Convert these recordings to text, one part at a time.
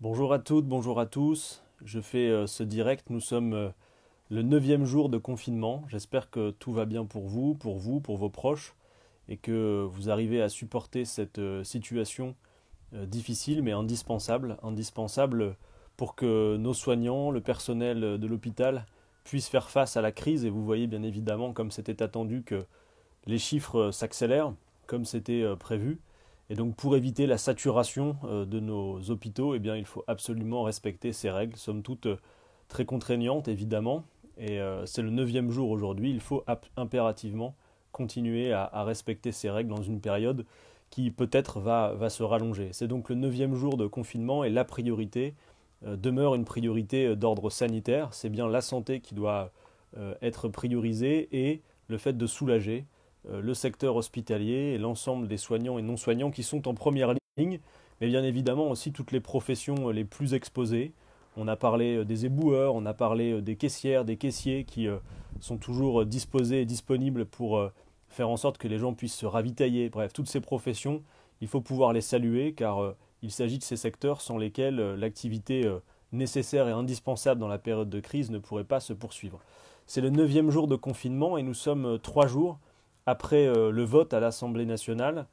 Bonjour à toutes, bonjour à tous. Je fais ce direct. Nous sommes le 9e jour de confinement. J'espère que tout va bien pour vous, pour vos proches, et que vous arrivez à supporter cette situation difficile mais indispensable. Indispensable pour que nos soignants, le personnel de l'hôpital puissent faire face à la crise. Et vous voyez bien évidemment, comme c'était attendu, que les chiffres s'accélèrent, comme c'était prévu. Et donc pour éviter la saturation de nos hôpitaux, eh bien, il faut absolument respecter ces règles, somme toute très contraignantes évidemment. Et c'est le 9e jour aujourd'hui, il faut impérativement continuer à respecter ces règles dans une période qui peut-être va se rallonger. C'est donc le 9e jour de confinement et la priorité demeure une priorité d'ordre sanitaire. C'est bien la santé qui doit être priorisée et le fait de soulager le secteur hospitalier et l'ensemble des soignants et non-soignants qui sont en première ligne, mais bien évidemment aussi toutes les professions les plus exposées. On a parlé des éboueurs, on a parlé des caissières, des caissiers qui sont toujours disposés et disponibles pour faire en sorte que les gens puissent se ravitailler. Bref, toutes ces professions, il faut pouvoir les saluer car il s'agit de ces secteurs sans lesquels l'activité nécessaire et indispensable dans la période de crise ne pourrait pas se poursuivre. C'est le 9e jour de confinement et nous sommes 3 jours après le vote à l'Assemblée nationale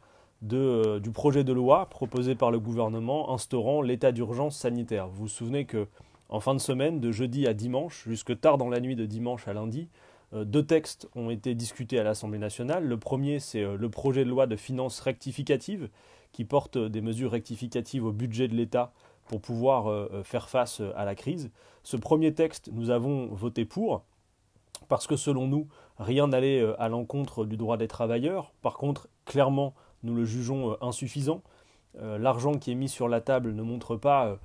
du projet de loi proposé par le gouvernement instaurant l'état d'urgence sanitaire. Vous vous souvenez que en fin de semaine, de jeudi à dimanche, jusque tard dans la nuit de dimanche à lundi, 2 textes ont été discutés à l'Assemblée nationale. Le premier, c'est le projet de loi de finances rectificative qui porte des mesures rectificatives au budget de l'État pour pouvoir faire face à la crise. Ce premier texte, nous avons voté pour, parce que selon nous, rien n'allait à l'encontre du droit des travailleurs. Par contre, clairement, nous le jugeons insuffisant. L'argent qui est mis sur la table ne montre pas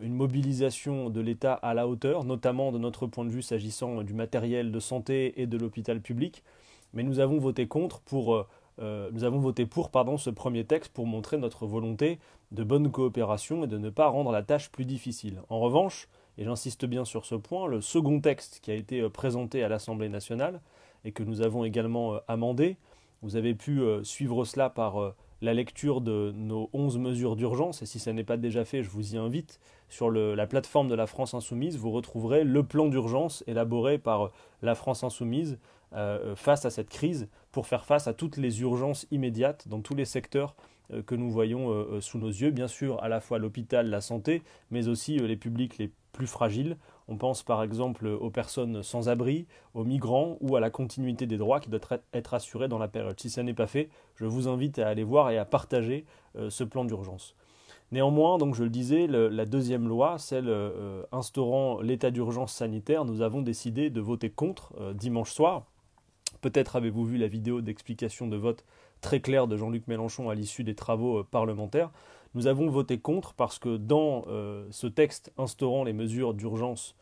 une mobilisation de l'État à la hauteur, notamment de notre point de vue s'agissant du matériel de santé et de l'hôpital public. Mais nous avons voté pour ce premier texte pour montrer notre volonté de bonne coopération et de ne pas rendre la tâche plus difficile. En revanche, et j'insiste bien sur ce point, le second texte qui a été présenté à l'Assemblée nationale et que nous avons également amendé, vous avez pu suivre cela par la lecture de nos 11 mesures d'urgence, et si ça n'est pas déjà fait, je vous y invite. Sur la plateforme de la France Insoumise, vous retrouverez le plan d'urgence élaboré par la France Insoumise face à cette crise, pour faire face à toutes les urgences immédiates dans tous les secteurs que nous voyons sous nos yeux, bien sûr à la fois l'hôpital, la santé, mais aussi les publics les plus fragiles. On pense par exemple aux personnes sans abri, aux migrants ou à la continuité des droits qui doit être assurée dans la période. Si ça n'est pas fait, je vous invite à aller voir et à partager ce plan d'urgence. Néanmoins, donc je le disais, la deuxième loi, celle instaurant l'état d'urgence sanitaire, nous avons décidé de voter contre dimanche soir. Peut-être avez-vous vu la vidéo d'explication de vote très claire de Jean-Luc Mélenchon à l'issue des travaux parlementaires. Nous avons voté contre parce que dans ce texte instaurant les mesures d'urgence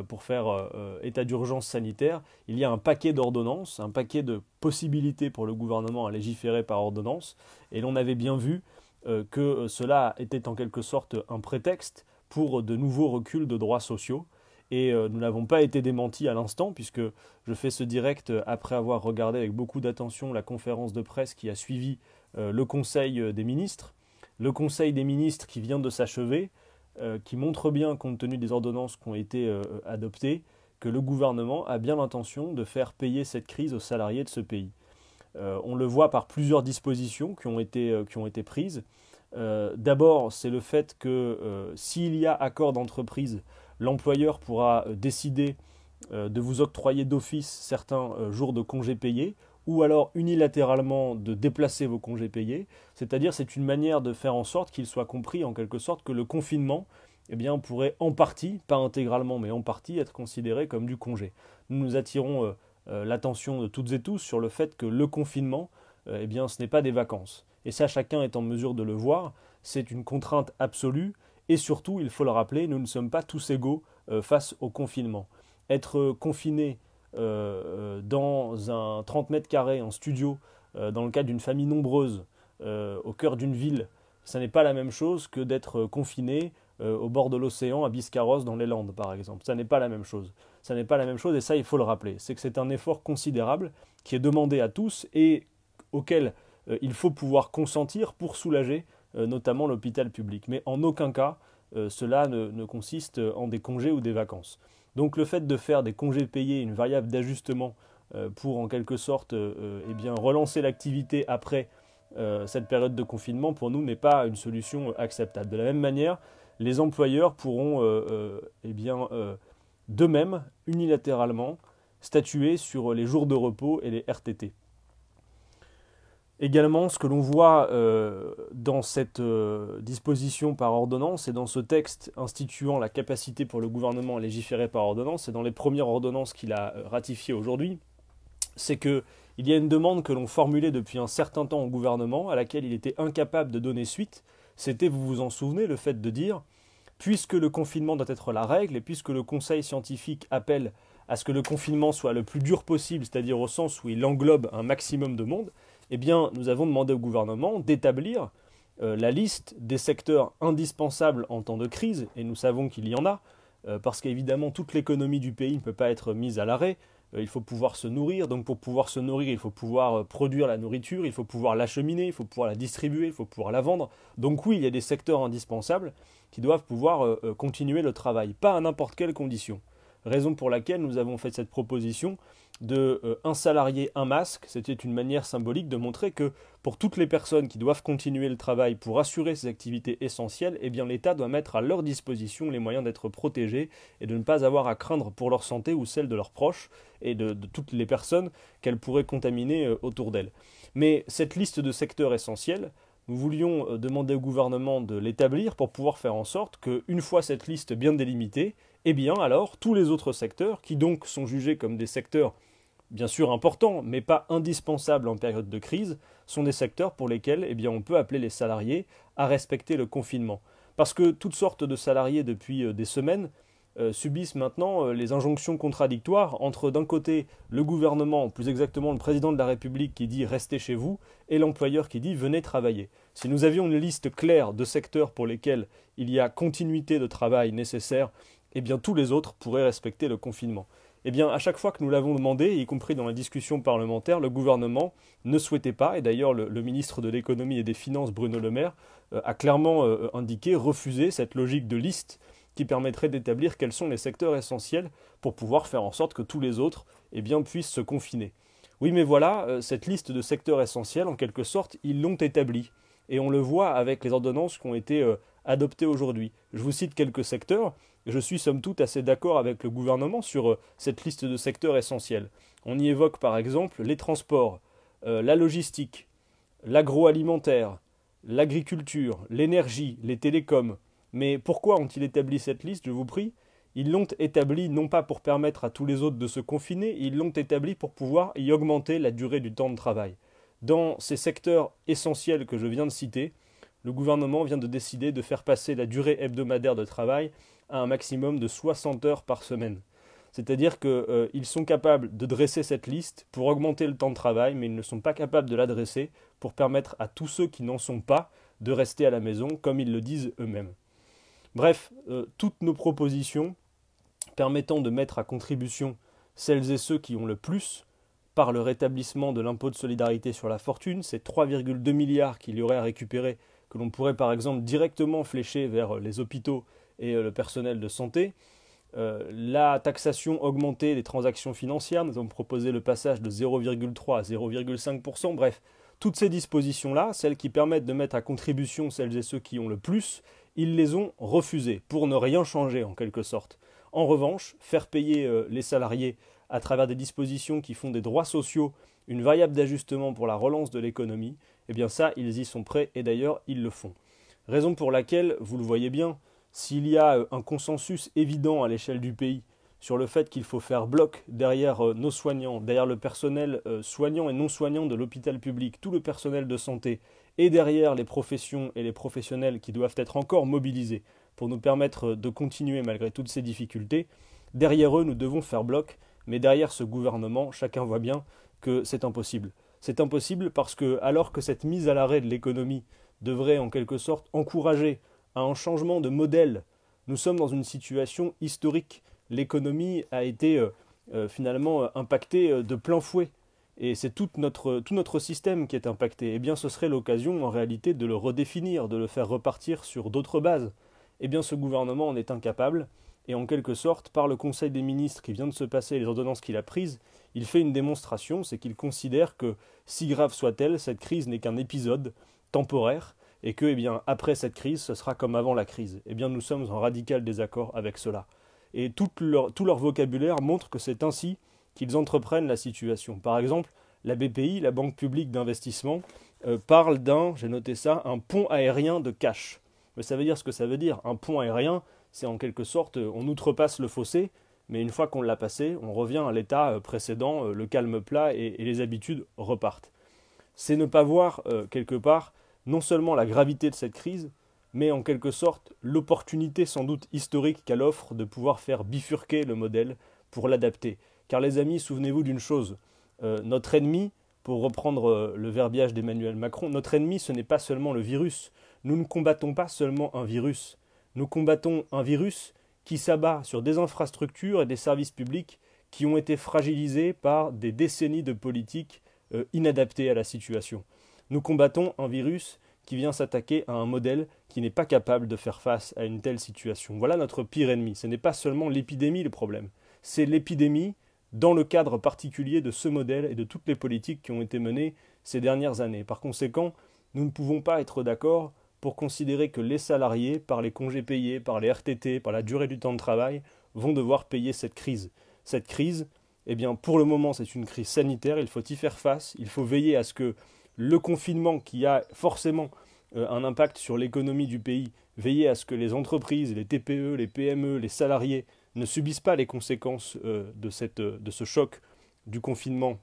pour faire état d'urgence sanitaire, il y a un paquet d'ordonnances, un paquet de possibilités pour le gouvernement à légiférer par ordonnance. Et l'on avait bien vu que cela était en quelque sorte un prétexte pour de nouveaux reculs de droits sociaux. Et nous n'avons pas été démentis à l'instant, puisque je fais ce direct après avoir regardé avec beaucoup d'attention la conférence de presse qui a suivi le Conseil des ministres. Le Conseil des ministres qui vient de s'achever, qui montre bien, compte tenu des ordonnances qui ont été adoptées, que le gouvernement a bien l'intention de faire payer cette crise aux salariés de ce pays. On le voit par plusieurs dispositions qui ont été prises. D'abord, c'est le fait que s'il y a accord d'entreprise, l'employeur pourra décider de vous octroyer d'office certains jours de congés payés, ou alors unilatéralement de déplacer vos congés payés. C'est-à-dire, c'est une manière de faire en sorte qu'il soit compris en quelque sorte que le confinement, eh bien, pourrait en partie, pas intégralement, mais en partie, être considéré comme du congé. Nous attirons l'attention de toutes et tous sur le fait que le confinement, eh bien, ce n'est pas des vacances. Et ça, chacun est en mesure de le voir. C'est une contrainte absolue. Et surtout, il faut le rappeler, nous ne sommes pas tous égaux face au confinement. Être confiné dans un 30 mètres carrés en studio, dans le cadre d'une famille nombreuse, au cœur d'une ville, ça n'est pas la même chose que d'être confiné au bord de l'océan à Biscarrosse dans les Landes, par exemple. Ça n'est pas la même chose. Ça n'est pas la même chose, et ça, il faut le rappeler. C'est que c'est un effort considérable qui est demandé à tous et auquel il faut pouvoir consentir pour soulager notamment l'hôpital public. Mais en aucun cas, cela ne consiste en des congés ou des vacances. Donc le fait de faire des congés payés une variable d'ajustement pour en quelque sorte relancer l'activité après cette période de confinement, pour nous, n'est pas une solution acceptable. De la même manière, les employeurs pourront d'eux-mêmes, unilatéralement, statuer sur les jours de repos et les RTT. Également, ce que l'on voit dans cette disposition par ordonnance et dans ce texte instituant la capacité pour le gouvernement à légiférer par ordonnance, et dans les premières ordonnances qu'il a ratifiées aujourd'hui, c'est qu'il y a une demande que l'on formulait depuis un certain temps au gouvernement, à laquelle il était incapable de donner suite. C'était, vous vous en souvenez, le fait de dire, puisque le confinement doit être la règle, et puisque le Conseil scientifique appelle à ce que le confinement soit le plus dur possible, c'est-à-dire au sens où il englobe un maximum de monde, eh bien, nous avons demandé au gouvernement d'établir la liste des secteurs indispensables en temps de crise, et nous savons qu'il y en a, parce qu'évidemment, toute l'économie du pays ne peut pas être mise à l'arrêt. Il faut pouvoir se nourrir, donc pour pouvoir se nourrir, il faut pouvoir produire la nourriture, il faut pouvoir l'acheminer, il faut pouvoir la distribuer, il faut pouvoir la vendre. Donc oui, il y a des secteurs indispensables qui doivent pouvoir continuer le travail, pas à n'importe quelle condition. Raison pour laquelle nous avons fait cette proposition de un salarié, un masque. C'était une manière symbolique de montrer que pour toutes les personnes qui doivent continuer le travail pour assurer ces activités essentielles, eh bien l'État doit mettre à leur disposition les moyens d'être protégés et de ne pas avoir à craindre pour leur santé ou celle de leurs proches et de toutes les personnes qu'elles pourraient contaminer autour d'elles. Mais cette liste de secteurs essentiels, nous voulions demander au gouvernement de l'établir pour pouvoir faire en sorte qu'une fois cette liste bien délimitée, eh bien alors tous les autres secteurs, qui donc sont jugés comme des secteurs bien sûr importants, mais pas indispensables en période de crise, sont des secteurs pour lesquels eh bien, on peut appeler les salariés à respecter le confinement. Parce que toutes sortes de salariés depuis des semaines subissent maintenant les injonctions contradictoires entre d'un côté le gouvernement, plus exactement le président de la République qui dit restez chez vous, et l'employeur qui dit venez travailler. Si nous avions une liste claire de secteurs pour lesquels il y a continuité de travail nécessaire, eh bien tous les autres pourraient respecter le confinement. Eh bien, à chaque fois que nous l'avons demandé, y compris dans la discussion parlementaire, le gouvernement ne souhaitait pas, et d'ailleurs le ministre de l'économie et des finances, Bruno Le Maire, a clairement indiqué refuser cette logique de liste qui permettrait d'établir quels sont les secteurs essentiels pour pouvoir faire en sorte que tous les autres eh bien, puissent se confiner. Oui, mais voilà, cette liste de secteurs essentiels, en quelque sorte, ils l'ont établie. Et on le voit avec les ordonnances qui ont été adoptées aujourd'hui. Je vous cite quelques secteurs. Je suis somme toute assez d'accord avec le gouvernement sur cette liste de secteurs essentiels. On y évoque par exemple les transports, la logistique, l'agroalimentaire, l'agriculture, l'énergie, les télécoms. Mais pourquoi ont-ils établi cette liste, je vous prie? Ils l'ont établie non pas pour permettre à tous les autres de se confiner, ils l'ont établie pour pouvoir y augmenter la durée du temps de travail. Dans ces secteurs essentiels que je viens de citer, le gouvernement vient de décider de faire passer la durée hebdomadaire de travail à un maximum de 60 heures par semaine. C'est-à-dire qu'ils sont capables de dresser cette liste pour augmenter le temps de travail, mais ils ne sont pas capables de la dresser pour permettre à tous ceux qui n'en sont pas de rester à la maison, comme ils le disent eux-mêmes. Bref, toutes nos propositions permettant de mettre à contribution celles et ceux qui ont le plus, par le rétablissement de l'impôt de solidarité sur la fortune, ces 3,2 milliards qu'il y aurait à récupérer, que l'on pourrait par exemple directement flécher vers les hôpitaux et le personnel de santé, la taxation augmentée des transactions financières, nous avons proposé le passage de 0,3 à 0,5%, bref, toutes ces dispositions-là, celles qui permettent de mettre à contribution celles et ceux qui ont le plus, ils les ont refusées, pour ne rien changer en quelque sorte. En revanche, faire payer les salariés à travers des dispositions qui font des droits sociaux une variable d'ajustement pour la relance de l'économie, eh bien ça, ils y sont prêts et d'ailleurs, ils le font. Raison pour laquelle, vous le voyez bien, s'il y a un consensus évident à l'échelle du pays sur le fait qu'il faut faire bloc derrière nos soignants, derrière le personnel soignant et non soignant de l'hôpital public, tout le personnel de santé, et derrière les professions et les professionnels qui doivent être encore mobilisés pour nous permettre de continuer malgré toutes ces difficultés, derrière eux, nous devons faire bloc, mais derrière ce gouvernement, chacun voit bien que c'est impossible. C'est impossible parce que, alors que cette mise à l'arrêt de l'économie devrait en quelque sorte encourager à un changement de modèle, nous sommes dans une situation historique. L'économie a été finalement impactée de plein fouet. Et c'est tout notre système qui est impacté. Eh bien, ce serait l'occasion, en réalité, de le redéfinir, de le faire repartir sur d'autres bases. Eh bien ce gouvernement en est incapable, et en quelque sorte, par le Conseil des ministres qui vient de se passer et les ordonnances qu'il a prises, il fait une démonstration, c'est qu'il considère que, si grave soit-elle, cette crise n'est qu'un épisode temporaire, et que, eh bien, après cette crise, ce sera comme avant la crise. Eh bien, nous sommes en radical désaccord avec cela. Et tout leur vocabulaire montre que c'est ainsi qu'ils entreprennent la situation. Par exemple, la BPI, la Banque publique d'investissement, parle d'un, j'ai noté ça, un pont aérien de cash. Mais ça veut dire ce que ça veut dire. Un pont aérien, c'est en quelque sorte, on outrepasse le fossé, mais une fois qu'on l'a passé, on revient à l'état précédent, le calme plat et les habitudes repartent. C'est ne pas voir, quelque part, non seulement la gravité de cette crise, mais en quelque sorte l'opportunité sans doute historique qu'elle offre de pouvoir faire bifurquer le modèle pour l'adapter. Car les amis, souvenez-vous d'une chose, notre ennemi, pour reprendre le verbiage d'Emmanuel Macron, notre ennemi ce n'est pas seulement le virus. Nous ne combattons pas seulement un virus, nous combattons un virus qui s'abat sur des infrastructures et des services publics qui ont été fragilisés par des décennies de politiques inadaptées à la situation. Nous combattons un virus qui vient s'attaquer à un modèle qui n'est pas capable de faire face à une telle situation. Voilà notre pire ennemi. Ce n'est pas seulement l'épidémie le problème, c'est l'épidémie dans le cadre particulier de ce modèle et de toutes les politiques qui ont été menées ces dernières années. Par conséquent, nous ne pouvons pas être d'accord pour considérer que les salariés, par les congés payés, par les RTT, par la durée du temps de travail, vont devoir payer cette crise. Cette crise, eh bien, pour le moment, c'est une crise sanitaire, il faut y faire face, il faut veiller à ce que le confinement, qui a forcément un impact sur l'économie du pays, veiller à ce que les entreprises, les TPE, les PME, les salariés ne subissent pas les conséquences de ce choc du confinement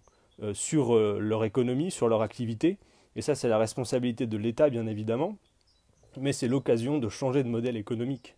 sur leur économie, sur leur activité. Et ça, c'est la responsabilité de l'État, bien évidemment, mais c'est l'occasion de changer de modèle économique.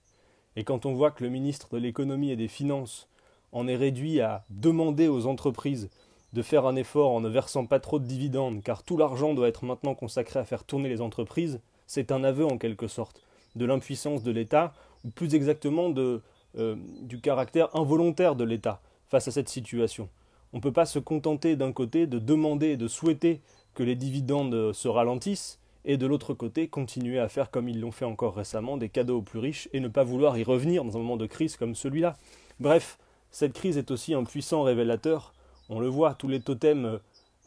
Et quand on voit que le ministre de l'économie et des finances en est réduit à demander aux entreprises de faire un effort en ne versant pas trop de dividendes, car tout l'argent doit être maintenant consacré à faire tourner les entreprises, c'est un aveu en quelque sorte de l'impuissance de l'État, ou plus exactement du caractère involontaire de l'État face à cette situation. On ne peut pas se contenter d'un côté de demander et de souhaiter que les dividendes se ralentissent, et de l'autre côté continuer à faire comme ils l'ont fait encore récemment, des cadeaux aux plus riches, et ne pas vouloir y revenir dans un moment de crise comme celui-là. Bref, cette crise est aussi un puissant révélateur. On le voit, tous les totems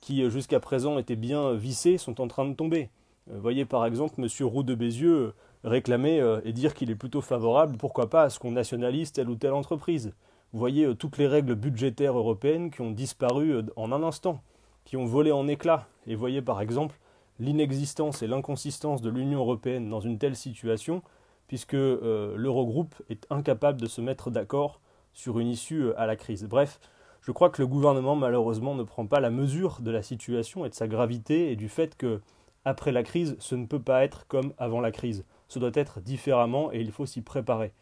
qui jusqu'à présent étaient bien vissés sont en train de tomber. Voyez par exemple M. Roux de Bézieux réclamer et dire qu'il est plutôt favorable, pourquoi pas, à ce qu'on nationalise telle ou telle entreprise. Vous voyez toutes les règles budgétaires européennes qui ont disparu en un instant, qui ont volé en éclats. Et voyez par exemple l'inexistence et l'inconsistance de l'Union européenne dans une telle situation, puisque l'Eurogroupe est incapable de se mettre d'accord sur une issue à la crise. Bref, je crois que le gouvernement, malheureusement, ne prend pas la mesure de la situation et de sa gravité et du fait que, après la crise, ce ne peut pas être comme avant la crise. Ce doit être différemment et il faut s'y préparer.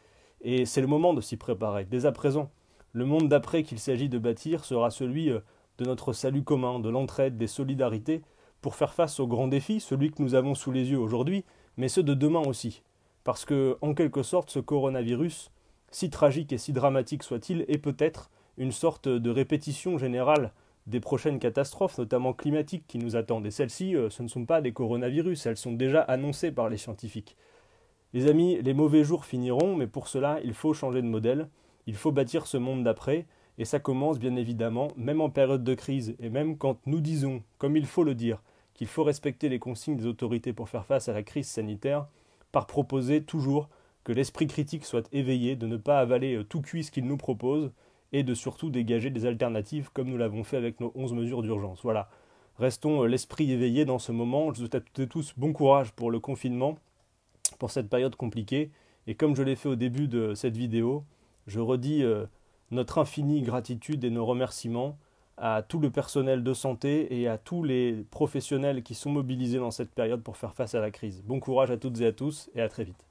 Et c'est le moment de s'y préparer, dès à présent. Le monde d'après qu'il s'agit de bâtir sera celui de notre salut commun, de l'entraide, des solidarités, pour faire face aux grands défis, celui que nous avons sous les yeux aujourd'hui, mais ceux de demain aussi. Parce que, en quelque sorte, ce coronavirus, si tragique et si dramatique soit-il, est peut-être une sorte de répétition générale des prochaines catastrophes, notamment climatiques, qui nous attendent. Et celles-ci, ce ne sont pas des coronavirus, elles sont déjà annoncées par les scientifiques. Les amis, les mauvais jours finiront, mais pour cela, il faut changer de modèle, il faut bâtir ce monde d'après, et ça commence bien évidemment, même en période de crise, et même quand nous disons, comme il faut le dire, qu'il faut respecter les consignes des autorités pour faire face à la crise sanitaire, par proposer toujours que l'esprit critique soit éveillé, de ne pas avaler tout cuit ce qu'il nous propose, et de surtout dégager des alternatives comme nous l'avons fait avec nos 11 mesures d'urgence. Voilà, restons l'esprit éveillé dans ce moment. Je vous souhaite à toutes et tous bon courage pour le confinement, pour cette période compliquée, et comme je l'ai fait au début de cette vidéo, je redis notre infinie gratitude et nos remerciements à tout le personnel de santé et à tous les professionnels qui sont mobilisés dans cette période pour faire face à la crise. Bon courage à toutes et à tous et à très vite.